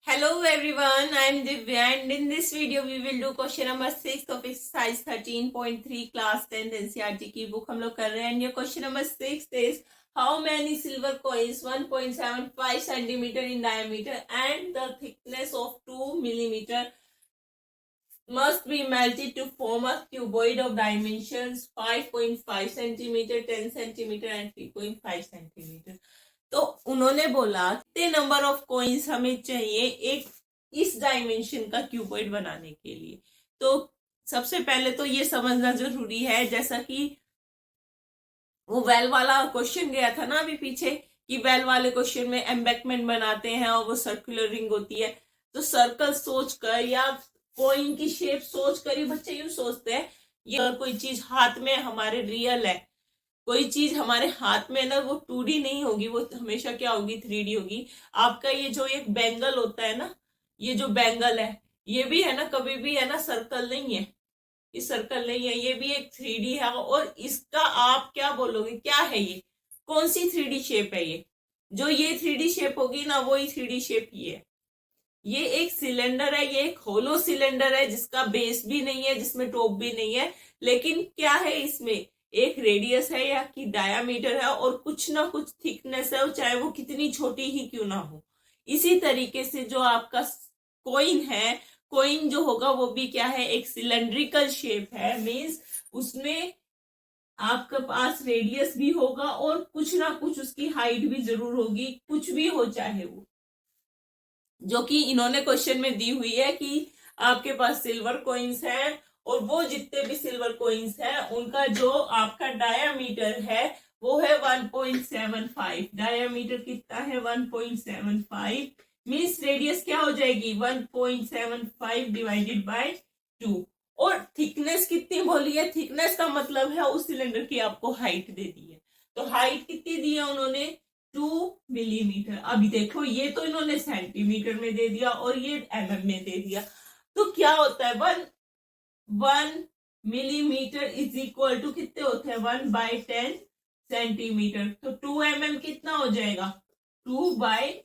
Hello everyone, I am Divya and in this video we will do question number 6 of exercise 13.3 class 10th NCERT की book हम लोग कर रहे हैं and your question number 6 is how many silver coins 1.75 centimeter in diameter and the thickness of 2 millimeter must be melted to form a cuboid of dimensions 5.5 centimeter, 10 centimeter and 3.5 centimeter. तो उन्होंने बोला कितने number of coins हमें चाहिए एक इस dimension का cuboid बनाने के लिए। तो सबसे पहले तो ये समझना जरूरी है, जैसा कि वो वेल वाला क्वेश्चन गया था ना अभी पीछे, कि वेल वाले क्वेश्चन में एम्बैकमेंट बनाते हैं और वो सर्कुलर रिंग होती है। तो सर्कल सोचकर या कॉइन की शेप सोचकर ही बच्चे यूं सोचते हैं। ये कोई चीज हाथ में हमारे रियल है, कोई चीज हमारे हाथ में ना, वो 2D नहीं होगी, वो हमेशा क्या होगी 3D होगी। आपका ये जो एक बैंगल होता है ना, ये जो बैंगल है ये भी है ना, कभी भी है ना सर्कल नहीं है, ये सर्कल नहीं है, ये भी एक 3D है। और इसका आप क्या बोलोगे, क्या है ये, कौन सी 3D शेप है ये? जो ये 3D शेप होगी ना, वही 3D शेप ये है। ये एक सिलेंडर है, ये एक होलो सिलेंडर है जिसका बेस भी नहीं है, जिसमें टॉप भी नहीं है, लेकिन क्या है इसमें एक रेडियस है या कि डायामीटर है और कुछ ना कुछ थिकनेस है, चाहे वो कितनी छोटी ही क्यों ना हो। इसी तरीके से जो आपका कॉइन है, कॉइन जो होगा वो भी क्या है, एक सिलेंड्रिकल शेप है। मींस उसमें आपके पास रेडियस भी होगा और कुछ ना कुछ उसकी हाइट भी जरूर होगी, कुछ भी हो चाहे वो, जो कि इन्होंने क्वेश्चन में दी हुई है कि आपके पास सिल्वर कॉइन्स हैं और वो जितने भी सिल्वर कॉइन्स हैं उनका जो आपका डायामीटर है वो है 1.75। डायामीटर कितना है 1.75, मीन्स रेडियस क्या हो जाएगी 1.75 डिवाइडेड बाय 2। और थिकनेस कितनी बोली है, थिकनेस का मतलब है उस सिलेंडर की आपको हाइट दे दी है। तो हाइट कितनी दी है उन्होंने 2 मिलीमीटर। अभी देखो ये तो इन्होंने सेंटीमीटर में दे दिया और ये mm में दे दिया। तो क्या होता है 1 मिलीमीटर इज इक्वल टू कितने होते हैं 1/10 सेंटीमीटर। तो 2 mm कितना हो जाएगा 2/10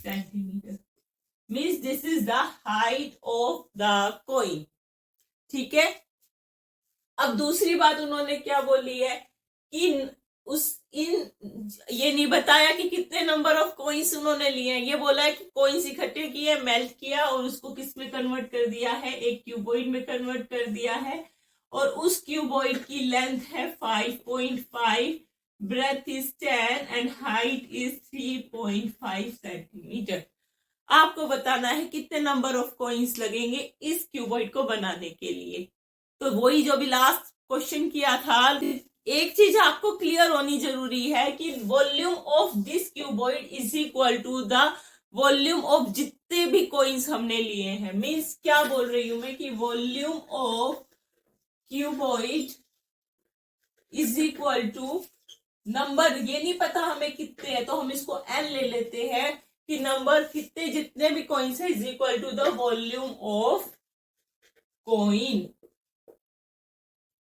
centimetre. Means this is the height of the coin. ठीक है। अब दूसरी बात उन्होंने क्या बोली है कि ये नहीं बताया कि कितने नंबर ऑफ कॉइन्स उन्होंने लिए हैं। ये बोला है कि कॉइन्स इकट्ठे किए, मेल्ट किया और उसको किस में कन्वर्ट कर दिया है, एक क्यूबॉइड में कन्वर्ट कर दिया है। और उस क्यूबॉइड की लेंथ है 5.5, breadth is 10 and height is 3.5 centimetre. आपको बताना है कितने नंबर ऑफ कॉइन्स लगेंगे इस क्यूबॉइड को बनाने के लिए। तो वही जो भी लास्ट क्वेश्चन किया था, एक चीज आपको क्लियर होनी जरूरी है कि volume of this cuboid is equal to the volume of जितने भी कॉइन्स हमने लिए हैं। मीन्स क्या बोल रही हूं मैं कि volume of cuboid is equal to number, ये नहीं पता हमें कितने हैं तो हम इसको n ले लेते हैं कि नंबर कितने जितने भी कॉइन्स है is equal to the volume of coin.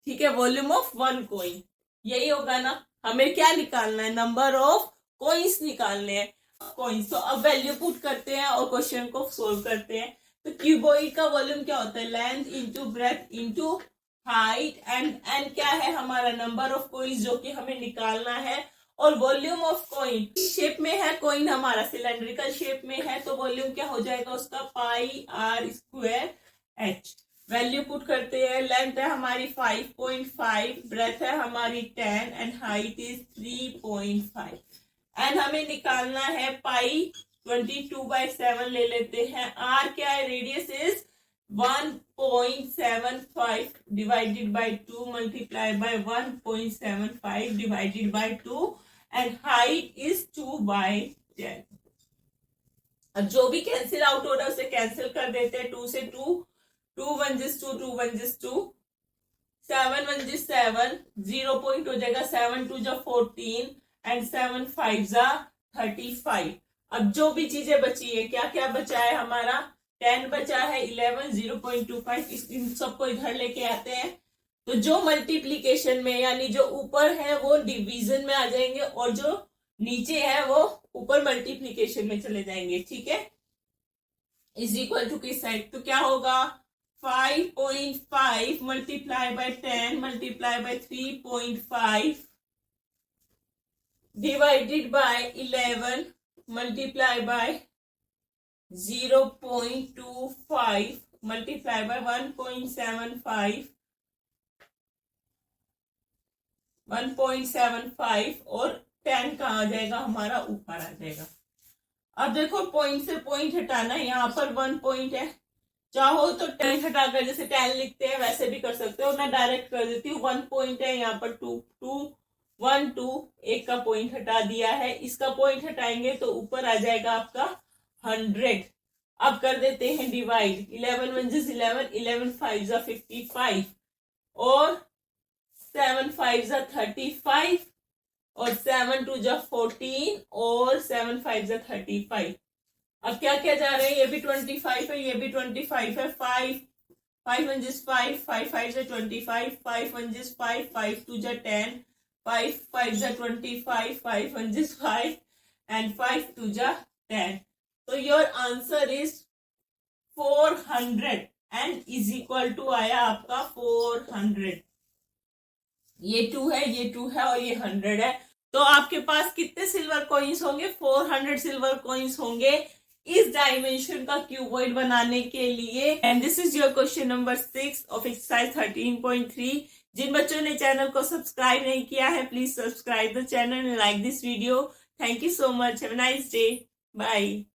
ठीक है, वॉल्यूम ऑफ वन कॉइन यही होगा ना। हमें क्या निकालना है, नंबर ऑफ कॉइन्स निकालने हैं, कॉइन्स। तो अब वैल्यू पुट करते हैं और क्वेश्चन को सोल्व करते हैं। तो क्यूबॉइड का वॉल्यूम क्या होता है, length into breadth into height, and क्या है हमारा नंबर ऑफ कॉइन्स जो कि हमें निकालना है। और वॉल्यूम ऑफ कॉइन शेप में है, कॉइन हमारा सिलेंड्रिकल शेप में है, तो वॉल्यूम क्या हो जाएगा उसका पाई r square h। Value put करते हैं, लेंथ है हमारी 5.5, ब्रेथ है हमारी 10 एंड हाइट इज 3.5। एंड हमें निकालना है पाई 22/7 ले लेते हैं। आर क्या है, radius is 1.75 divided by 2 multiply by 1.75 divided by 2 and height is 2/10। अब जो भी कैंसिल आउट हो रहा है उसे कैंसिल कर देते हैं। 2 से 2 1 is 2, 2 1 is 2, 7 1 is 7, 0 पॉइंट हो जाएगा, 7 2 जा 14 एंड 7 5 जा 35। अब जो भी चीजें बची है, क्या क्या बचा है हमारा, 10 बचा है, 11, 0.25, इन सबको इधर लेके आते हैं। तो जो मल्टीप्लीकेशन में यानी जो ऊपर है वो डिवीजन में आ जाएंगे और जो नीचे है वो ऊपर मल्टीप्लीकेशन में चले जाएंगे। ठीक है, इज इक्वल टू किस साइड, तो क्या होगा 5.5 multiply by 10 multiply by 3.5 divided by 11 multiply by 0.25 multiply by 1.75 और 10 कहाँ आ जाएगा हमारा, ऊपर आ जाएगा। अब देखो पॉइंट से पॉइंट हटाना है, यहाँ पर 1 पॉइंट है, चाहो तो 10 हटाकर जैसे 10 लिखते हैं वैसे भी कर सकते हो, मैं डायरेक्ट कर देती हूँ। 1 पॉइंट है यहाँ पर, 1 2 एक का पॉइंट हटा दिया है, इसका पॉइंट हटाएंगे तो ऊपर आ जाएगा आपका 100। अब कर देते हैं डिवाइड, 11 1 11, 11 5 55 और 7 5 35 और 7 2 14 और 7 5 35। अब क्या क्या जा रहे हैं, ये भी 25 है, ये भी 25 है। 5 5 1 5 5 5 25 5 1 5 5 2 10 5 5 25 5 1 5 and 5 2 10। तो your answer is 400 and is equal to आया आपका 400। ये 2 है, ये 2 है और ये 100 है। तो आपके पास कितने सिल्वर कॉइन्स होंगे, 400 सिल्वर कॉइन्स होंगे इस डायमेंशन का क्यूबॉइड बनाने के लिए। And this is your question number 6 of exercise 13.3। जिन बच्चों ने चैनल को सब्सक्राइब नहीं किया है, please subscribe the channel and like this video. Thank you so much, have a nice day, bye.